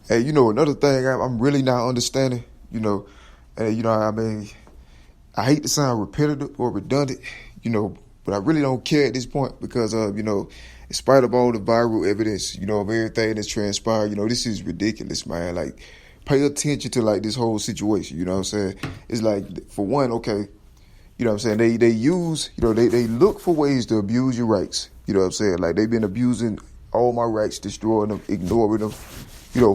Hey, another thing I'm really not understanding, I mean, I hate to sound repetitive or redundant, but I really don't care at this point because, in spite of all the viral evidence, of everything that's transpired, this is ridiculous, man. Like, pay attention to, like, this whole situation, you know what I'm saying? It's like, for one, okay, you know what I'm saying? They use, they look for ways to abuse your rights, you know what I'm saying? Like, they've been abusing all my rights, destroying them, ignoring them,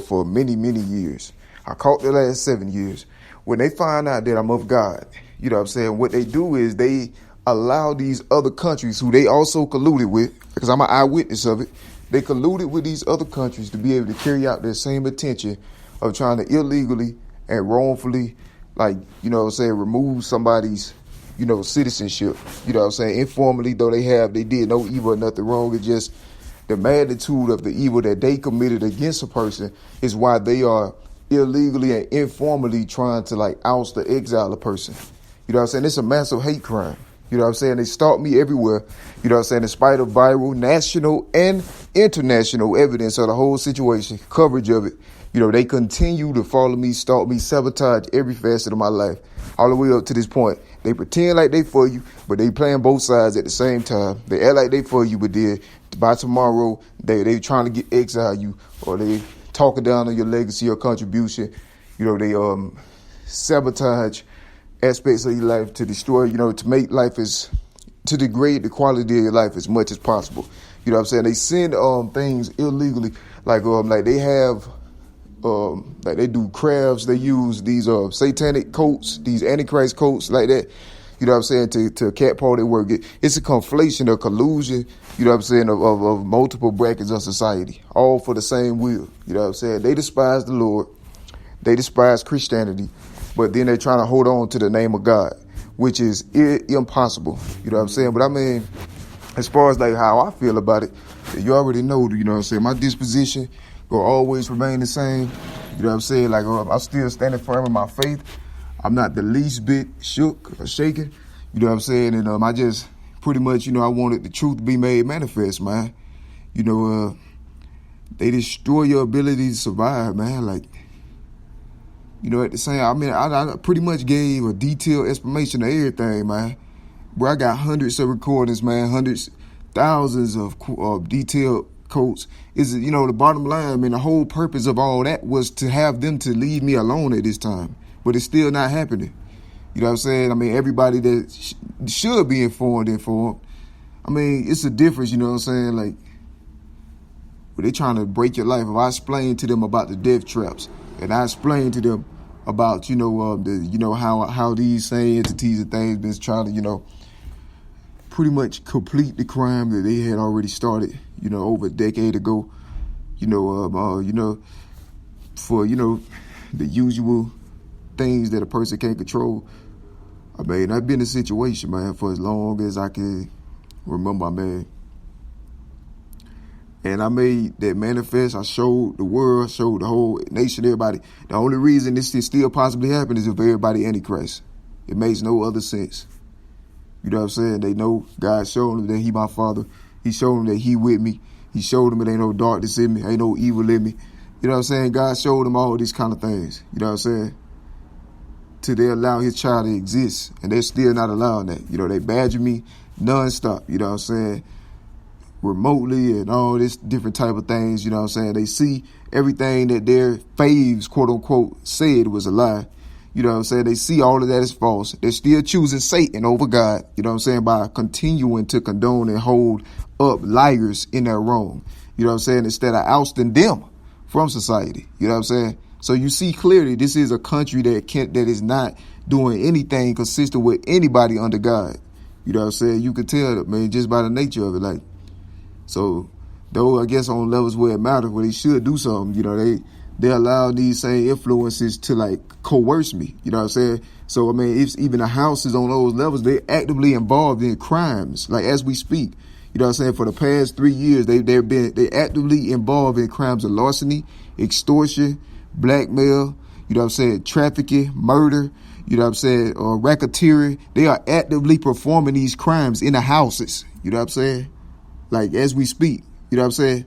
for many, many years. I caught the last 7 years. When they find out that I'm of God, you know what I'm saying, what they do is they allow these other countries who they also colluded with, because I'm an eyewitness of it, they colluded with these other countries to be able to carry out their same intention of trying to illegally and wrongfully, like, remove somebody's, citizenship, informally, though they did no evil or nothing wrong. It's just the magnitude of the evil that they committed against a person is why they are illegally and informally trying to, like, oust or exile a person. You know what I'm saying? It's a massive hate crime. You know what I'm saying? They stalk me everywhere. You know what I'm saying? In spite of viral, national, and international evidence of the whole situation, coverage of it, they continue to follow me, stalk me, sabotage every facet of my life, all the way up to this point. They pretend like they for you, but they playing both sides at the same time. They act like they for you, but then by tomorrow, they trying to get exile you, or they talking down on your legacy or contribution. They sabotage aspects of your life to destroy, to make life to degrade the quality of your life as much as possible. You know what I'm saying? They send things illegally, like they have, like they do crafts. They use these satanic coats, these antichrist coats, like that. You know what I'm saying? To catapult their work. It's a conflation, a collusion, you know what I'm saying, of multiple brackets of society, all for the same will. You know what I'm saying? They despise the Lord. They despise Christianity, but then they're trying to hold on to the name of God, which is impossible. You know what I'm saying? But I mean, as far as like how I feel about it, you already know, you know what I'm saying? My disposition will always remain the same. You know what I'm saying? Like, I'm still standing firm in my faith. I'm not the least bit shook or shaken. You know what I'm saying? And I just pretty much, I wanted the truth to be made manifest, man. They destroy your ability to survive, man. Like, at the same, I pretty much gave a detailed explanation of everything, man. Bro, I got hundreds of recordings, man, thousands of detailed quotes. The bottom line, man, the whole purpose of all that was to have them to leave me alone at this time. But it's still not happening. You know what I'm saying? I mean, everybody that should be informed. I mean, it's a difference, you know what I'm saying? Like, but they're trying to break your life. If I explain to them about the death traps, and I explain to them about, how these same entities and things been trying to, pretty much complete the crime that they had already started, over a decade ago, for, the usual things that a person can't control. I mean, I've been in a situation, man, for as long as I can remember, man. And I made that manifest. I showed the world, showed the whole nation, everybody. The only reason this is still possibly happening is if everybody antichrist. It makes no other sense. You know what I'm saying? They know God showed them that he my father. He showed them that he with me. He showed them it ain't no darkness in me. Ain't no evil in me. You know what I'm saying? God showed them all these kind of things. You know what I'm saying? Till they allow his child to exist. And they're still not allowing that. They badger me nonstop. You know what I'm saying? Remotely and all this different type of things. You know what I'm saying? They see everything that their faves, quote unquote, said was a lie. You know what I'm saying? They see all of that as false. They're still choosing Satan over God. You know what I'm saying? By continuing to condone and hold up liars in their wrong. You know what I'm saying? Instead of ousting them from society. You know what I'm saying? So you see clearly this is a country that is not doing anything consistent with anybody under God. You know what I'm saying? You could tell that, man, just by the nature of it. Like, so though I guess on levels where it matters, where they should do something, they allow these same influences to like coerce me. You know what I'm saying? So I mean, if even the houses on those levels, they're actively involved in crimes, like as we speak. You know what I'm saying? For the past 3 years, they actively involved in crimes of larceny, extortion, blackmail, you know what I'm saying, trafficking, murder, you know what I'm saying, racketeering. They are actively performing these crimes in the houses. You know what I'm saying? Like, as we speak, you know what I'm saying?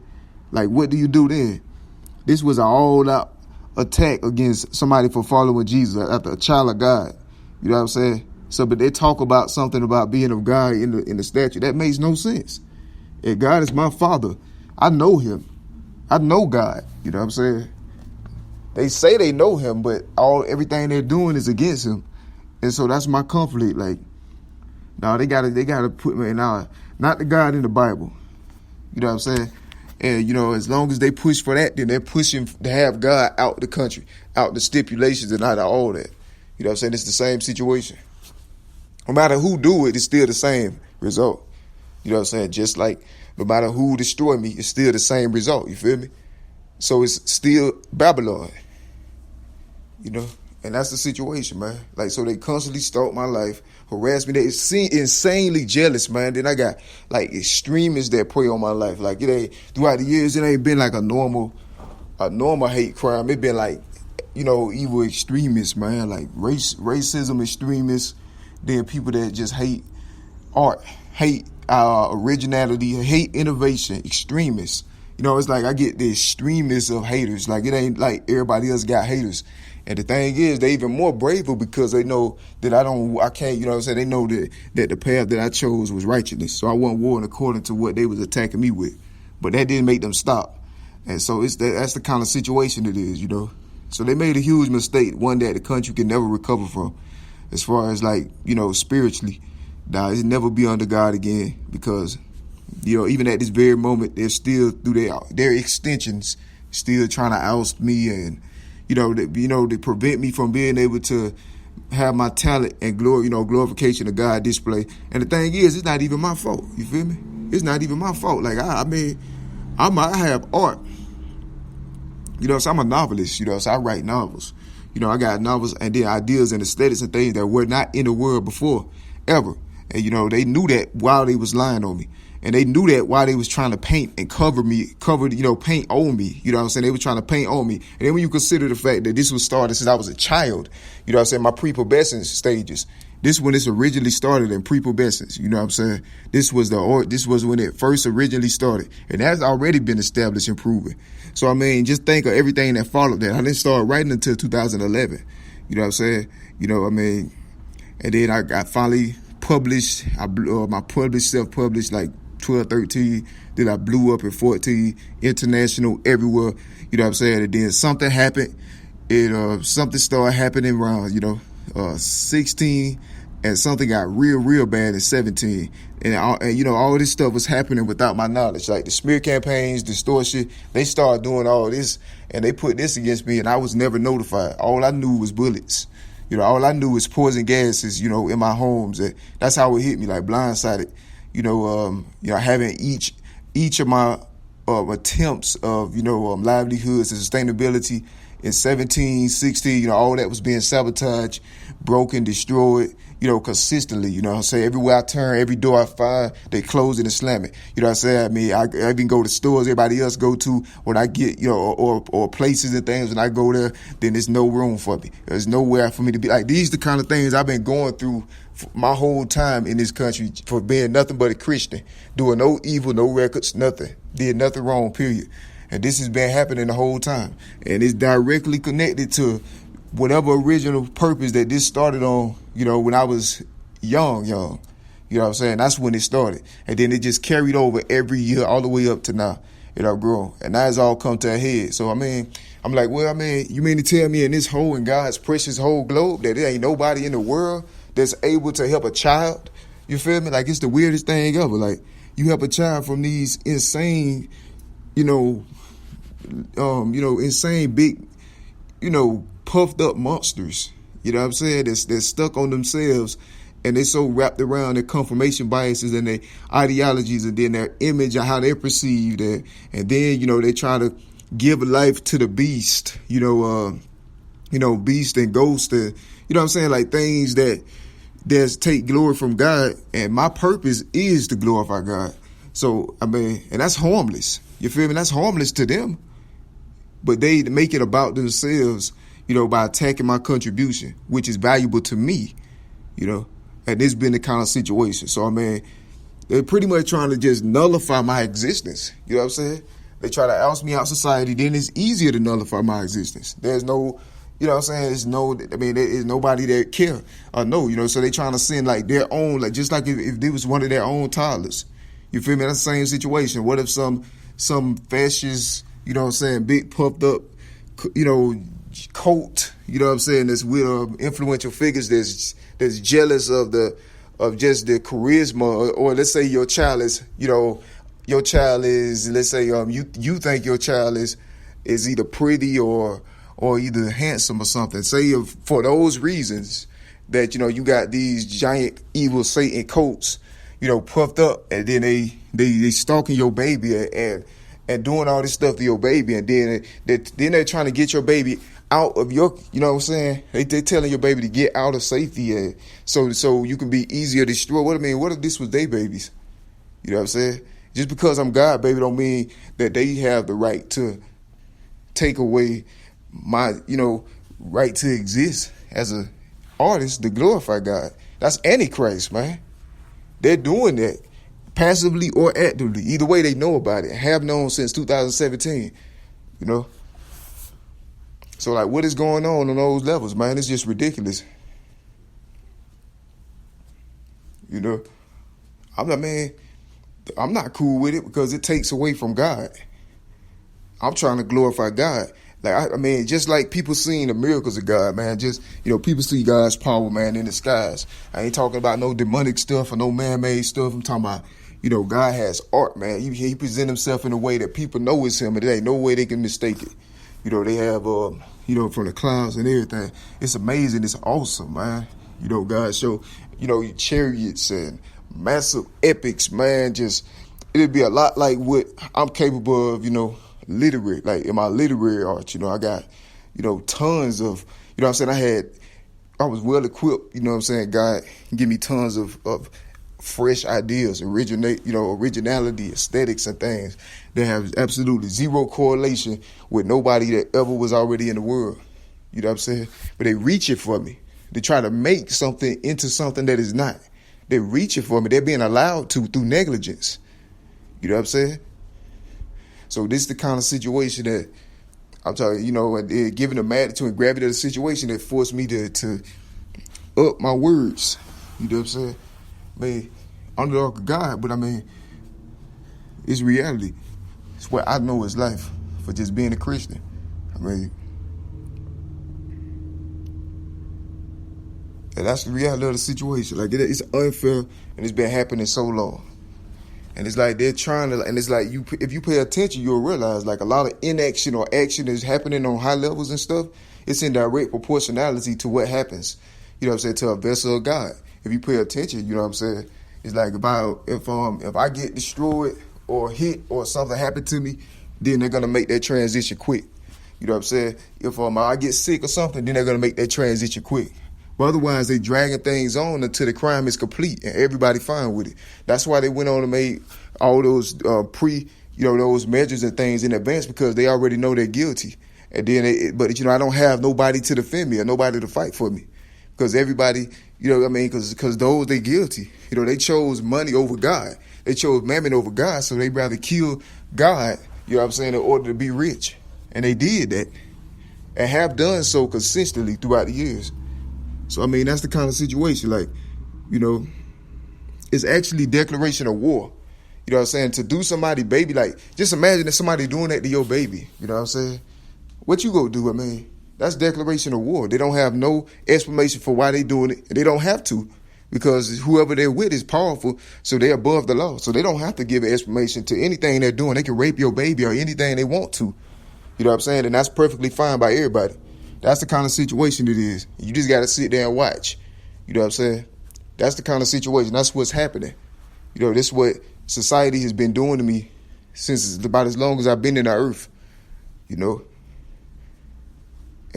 Like, what do you do then? This was an all-out attack against somebody for following Jesus, after a child of God. You know what I'm saying? So, but they talk about something about being of God in the statue. That makes no sense. If God is my Father, I know Him. I know God. You know what I'm saying? They say they know Him, but everything they're doing is against Him. And so that's my conflict. Like, no, they gotta put me now, not the God in the Bible. You know what I'm saying? And, you know, as long as they push for that, then they're pushing to have God out the country, out the stipulations and out of all that. You know what I'm saying? It's the same situation. No matter who do it, it's still the same result. You know what I'm saying? Just like no matter who destroy me, it's still the same result. You feel me? So it's still Babylon. You know? And that's the situation, man. Like, so they constantly stalk my life, harass me. They insanely jealous, man. Then I got, like, extremists that prey on my life. Like, it ain't, throughout the years, it ain't been like a normal hate crime. It been like, you know, evil extremists, man. Like, racism extremists. Then people that just hate art, hate originality, hate innovation, extremists. You know, it's like I get the extremists of haters. Like, it ain't like everybody else got haters. And the thing is, they even more braver because they know that I can't, you know what I'm saying? They know that the path that I chose was righteousness. So I wasn't warring according to what they was attacking me with. But that didn't make them stop. And so that's the kind of situation it is, you know? So they made a huge mistake, one that the country can never recover from. As far as, like, you know, spiritually, nah, it's never be under God again because, you know, even at this very moment, they're still through their extensions, still trying to oust me and, you know, to prevent me from being able to have my talent and glorification of God display. And the thing is, it's not even my fault. You feel me? It's not even my fault. Like, I have art. You know, so I'm a novelist. You know, so I write novels. You know, I got novels and then ideas and aesthetics and things that were not in the world before, ever. And, you know, they knew that while they was lying on me. And they knew that while they was trying to paint and paint on me. You know what I'm saying? They were trying to paint on me. And then when you consider the fact that this was started since I was a child, you know what I'm saying, my prepubescent stages. This when this originally started in prepubescence. You know what I'm saying? This was when it first originally started. And that's already been established and proven. So, I mean, just think of everything that followed that. I didn't start writing until 2011. You know what I'm saying? You know, I mean, and then I finally published. My self-published like 12, 13. Then I blew up at 14, international, everywhere. You know what I'm saying? And then something happened. Something started happening around, 16, and something got real bad at 17. And all this stuff was happening without my knowledge. Like the smear campaigns, distortion, they started doing all this, and they put this against me, and I was never notified. All I knew was bullets. You know, all I knew was poison gases, in my homes. And that's how it hit me, like blindsided. Having each of my attempts of, livelihoods and sustainability in 17, 16, all that was being sabotaged, broken, destroyed, consistently. You know what I'm saying? Everywhere I turn, every door I find, they close it and slam it. You know what I'm saying? I mean, I even go to stores everybody else go to when I get, or places and things. When I go there, then there's no room for me. There's nowhere for me to be. Like, these the kind of things I've been going through my whole time in this country for being nothing but a Christian, doing no evil, no records, nothing. Did nothing wrong, period. And this has been happening the whole time. And it's directly connected to whatever original purpose that this started on, when I was young. You know what I'm saying? That's when it started. And then it just carried over every year all the way up to now. It have grown. And now it's all come to a head. So, I mean, I'm like, well, I mean, you mean to tell me in this whole, in God's precious whole globe, that there ain't nobody in the world that's able to help a child? You feel me? Like, it's the weirdest thing ever. Like, you help a child from these insane, insane big, puffed up monsters. You know what I'm saying? They're stuck on themselves, and they're so wrapped around their confirmation biases and their ideologies, and then their image and how they're perceived, and then they try to give life to the beast. Beast and ghost, and you know what I'm saying, like things that take glory from God. And my purpose is to glorify God. So I mean, and that's harmless. You feel me? That's harmless to them, but they make it about themselves. By attacking my contribution, which is valuable to me, and it's been the kind of situation. So, I mean, they're pretty much trying to just nullify my existence. You know what I'm saying? They try to oust me out society, then it's easier to nullify my existence. There's no, you know what I'm saying? There is nobody that care or know, so they trying to send like their own, like just like if they was one of their own toddlers. You feel me? That's the same situation. What if some fascist, big puffed up, cult, that's with influential figures that's jealous of just the charisma, or let's say your child is, let's say you think your child is either pretty or either handsome or something. Say if for those reasons that you got these giant evil Satan cults, puffed up, and then they stalking your baby and doing all this stuff to your baby, and then they're trying to get your baby out of your, what I'm saying? They telling your baby to get out of safety, and so you can be easier destroyed. What if this was their babies? You know what I'm saying? Just because I'm God, baby, don't mean that they have the right to take away my, right to exist as a artist to glorify God. That's Antichrist, man. They're doing that passively or actively. Either way, they know about it. Have known since 2017, So, like, what is going on those levels, man? It's just ridiculous. I'm not cool with it because it takes away from God. I'm trying to glorify God. Like, just like people seeing the miracles of God, man, people see God's power, man, in the skies. I ain't talking about no demonic stuff or no man-made stuff. I'm talking about, God has art, man. He present himself in a way that people know it's him, and there ain't no way they can mistake it. They have, from the clouds and everything. It's amazing. It's awesome, man. God show, chariots and massive epics, man. It'd be a lot like what I'm capable of, literary, like in my literary art, I got, tons of, I was well equipped, God give me tons of fresh ideas, originality, aesthetics and things that have absolutely zero correlation with nobody that ever was already in the world. You know what I'm saying? But they reach it for me. They try to make something into something that is not. They reach it for me. They're being allowed to through negligence. You know what I'm saying? So this is the kind of situation that I'm talking, given the magnitude and gravity of the situation that forced me to up my words. You know what I'm saying? Under the ark of God, but it's reality. It's what I know is life for just being a Christian. And that's the reality of the situation. Like, it's unfair, and it's been happening so long. And it's like they're trying to, and it's like if you pay attention, you'll realize like a lot of inaction or action is happening on high levels and stuff. It's in direct proportionality to what happens, to a vessel of God. If you pay attention, it's like if I get destroyed or hit or something happened to me, then they're gonna make that transition quick. If I get sick or something, then they're gonna make that transition quick. But otherwise, they dragging things on until the crime is complete and everybody fine with it. That's why they went on and made all those those measures and things in advance, because they already know they're guilty. And then, I don't have nobody to defend me or nobody to fight for me, because everybody, because those they guilty. They chose money over God. They chose mammon over God, so they rather kill God. In order to be rich, and they did that, and have done so consistently throughout the years. So, that's the kind of situation, like, it's actually declaration of war. To do somebody, baby, like, just imagine if somebody doing that to your baby, What you gonna do? That's declaration of war. They don't have no explanation for why they doing it. They don't have to, because whoever they're with is powerful, so they're above the law. So they don't have to give an explanation to anything they're doing. They can rape your baby or anything they want to. And that's perfectly fine by everybody. That's the kind of situation it is. You just got to sit there and watch. That's the kind of situation. That's what's happening. This is what society has been doing to me since about as long as I've been in the earth. And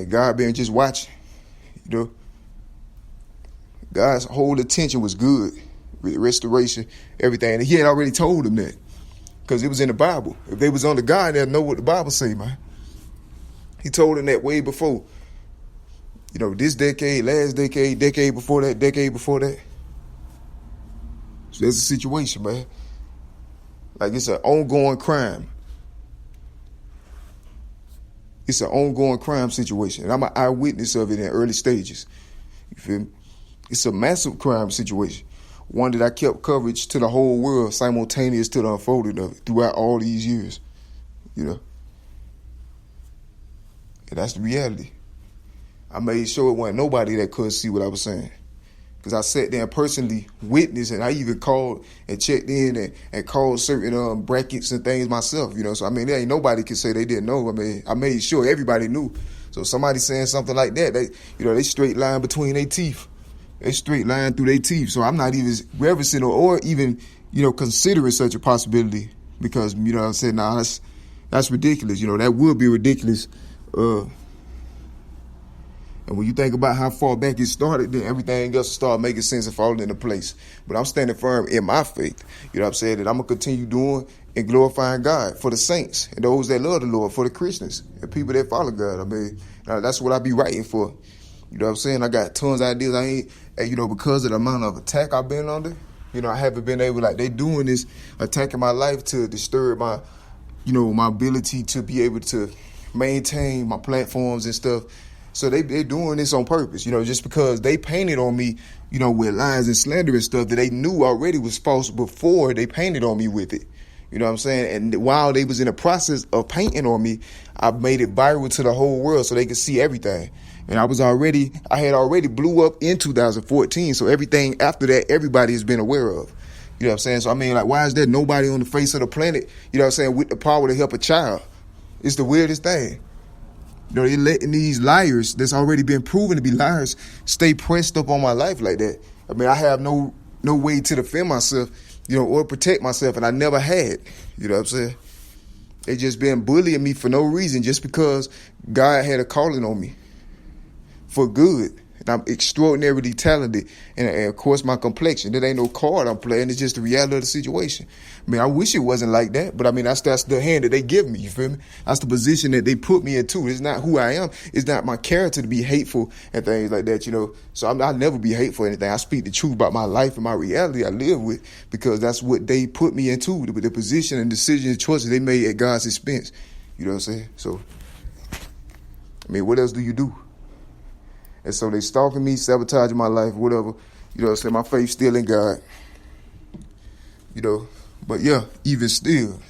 God been just watching. God's whole attention was good. Restoration, everything. And he had already told them that, because it was in the Bible. If they was under God, they'd know what the Bible say, man. He told them that way before. This decade, last decade, decade before that, decade before that. So there's a situation, man. Like, it's an ongoing crime. It's an ongoing crime situation, and I'm an eyewitness of it in early stages. You feel me? It's a massive crime situation, one that I kept coverage to the whole world simultaneous to the unfolding of it throughout all these years, you know. And that's the reality. I made sure it wasn't nobody that couldn't see what I was saying. Because I sat there and personally witnessed, and I even called and checked in and called certain brackets and things myself, you know. So, I mean, there ain't nobody can say they didn't know. I mean, I made sure everybody knew. So somebody saying something like that, they straight line between their teeth. They straight line through their teeth. So I'm not even reverencing or even, considering such a possibility because, you know what I'm saying, nah, that's ridiculous. You know, that would be ridiculous. And when you think about how far back it started, then everything else start making sense and falling into place. But I'm standing firm in my faith. You know what I'm saying? That I'm going to continue doing and glorifying God for the saints and those that love the Lord, for the Christians and people that follow God. I mean, that's what I be writing for. You know what I'm saying? I got tons of ideas. Because of the amount of attack I've been under, I haven't been able, they doing this, attacking my life to disturb my, my ability to be able to maintain my platforms and stuff. So they're doing this on purpose, just because they painted on me, with lies and slander and stuff that they knew already was false before they painted on me with it. You know what I'm saying? And while they was in the process of painting on me, I made it viral to the whole world so they could see everything. And I had already blew up in 2014. So everything after that, everybody has been aware of. You know what I'm saying? So, I mean, why is there nobody on the face of the planet, with the power to help a child? It's the weirdest thing. They're letting these liars that's already been proven to be liars stay pressed up on my life like that. I mean, I have no way to defend myself, or protect myself, and I never had. You know what I'm saying? They just been bullying me for no reason, just because God had a calling on me for good. And I'm extraordinarily talented. And of course, my complexion. That ain't no card I'm playing. It's just the reality of the situation. I mean, I wish it wasn't like that. But I mean, that's the hand that they give me. You feel me? That's the position that they put me into. It's not who I am. It's not my character to be hateful and things like that, So I'll never be hateful or anything. I speak the truth about my life and my reality I live with, because that's what they put me into, the position and decisions and choices they made at God's expense. You know what I'm saying? So, I mean, what else do you do? And so they stalking me, sabotaging my life, whatever. You know what I'm saying? My faith still in God. But yeah, even still,